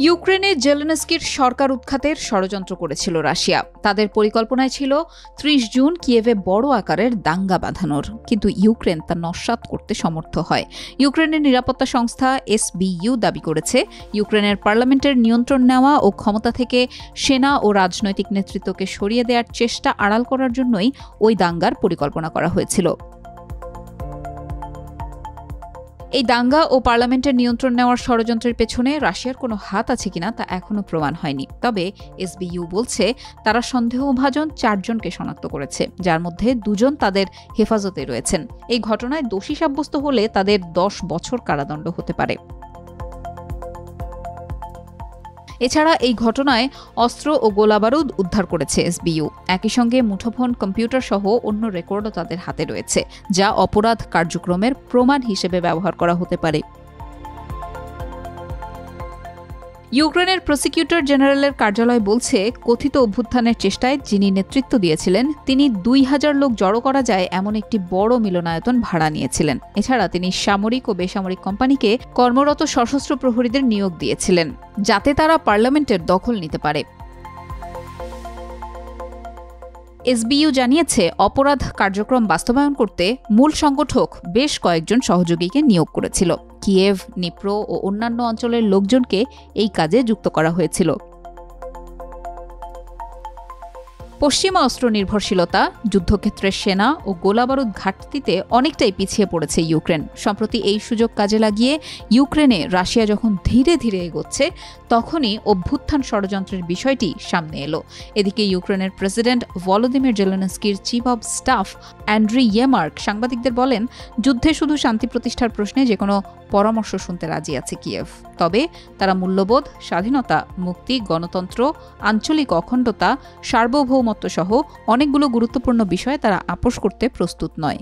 ইউক্রেনে জেলেনস্কির সরকার উৎখাতের ষড়যন্ত্র করেছিল রাশিয়া। তাদের পরিকল্পনায় ছিল ৩০ জুন কিয়েভে বড় আকারের দাঙ্গা বাঁধানোর, কিন্তু ইউক্রেন তা নস্যাৎ করতে সমর্থ হয়। ইউক্রেনের নিরাপত্তা সংস্থা SBU দাবি করেছে, ইউক্রেনের পার্লামেন্টের নিয়ন্ত্রণ নেওয়া ও ক্ষমতা থেকে সেনা ও রাজনৈতিক নেতৃত্বকে সরিয়ে দেওয়ার চেষ্টা আড়াল করার জন্যই ওই দাঙ্গার পরিকল্পনা করা হয়েছিল। এই দাঙ্গা ও পার্লামেন্টের নিয়ন্ত্রণ নেওয়ার ষড়যন্ত্রের পেছনে রাশিয়ার কোনো হাত আছে কিনা তা এখনও প্রমাণ হয়নি। তবে SBU বলছে তারা সন্দেহভাজন ৪ জনকে শনাক্ত করেছে, যার মধ্যে ২ জন তাদের হেফাজতে রয়েছেন। এই ঘটনায় দোষী সাব্যস্ত হলে তাদের ১০ বছর কারাদণ্ড হতে পারে। এছাড়া এই ঘটনায় অস্ত্র ও গোলাবারুদ উদ্ধার করেছে SBU। একই সঙ্গে মুঠোফোন, কম্পিউটার সহ অন্য রেকর্ডও তাদের হাতে রয়েছে, যা অপরাধ কার্যক্রমের প্রমাণ হিসেবে ব্যবহার করা হতে পারে। ইউক্রেনের প্রসিকিউটর জেনারেলের কার্যালয় বলছে, কথিত অভ্যুত্থানের চেষ্টায় যিনি নেতৃত্ব দিয়েছিলেন তিনি ২,০০০ লোক জড়ো করা যায় এমন একটি বড় মিলনায়তন ভাড়া নিয়েছিলেন। এছাড়া তিনি সামরিক ও বেসামরিক কোম্পানিকে কর্মরত সশস্ত্র প্রহরীদের নিয়োগ দিয়েছিলেন, যাতে তারা পার্লামেন্টের দখল নিতে পারে। SBU জানিয়েছে, অপরাধ কার্যক্রম বাস্তবায়ন করতে মূল সংগঠক বেশ কয়েকজন সহযোগীকে নিয়োগ করেছিল। কিয়েভ, নিপ্রো ও অন্যান্য অঞ্চলের লোকজনকে এই কাজে যুক্ত করা হয়েছিল। পশ্চিমা অস্ত্র নির্ভরশীলতা, যুদ্ধক্ষেত্রের সেনা ও গোলাবারুদ ঘাটতিতে অনেকটাই পিছিয়ে পড়েছে ইউক্রেন। সম্প্রতি এই সুযোগ কাজে লাগিয়ে ইউক্রেনে রাশিয়া যখন ধীরে ধীরে এগোচ্ছে, তখনই অভ্যুত্থান ষড়যন্ত্রের বিষয়টি সামনে এলো। এদিকে ইউক্রেনের প্রেসিডেন্ট ভলোদিমির জেলেনস্কির চিফ অব স্টাফ অ্যান্ড্রি ইয়েমার্ক সাংবাদিকদের বলেন, যুদ্ধে শুধু শান্তি প্রতিষ্ঠার প্রশ্নে যে কোনো পরামর্শ শুনতে রাজি আছে কিয়েভ। তবে তারা মূল্যবোধ, স্বাধীনতা, মুক্তি, গণতন্ত্র, আঞ্চলিক অখণ্ডতা, সার্বভৌমত্ব সহ অনেকগুলো গুরুত্বপূর্ণ বিষয়ে তারা আপোস করতে প্রস্তুত নয়।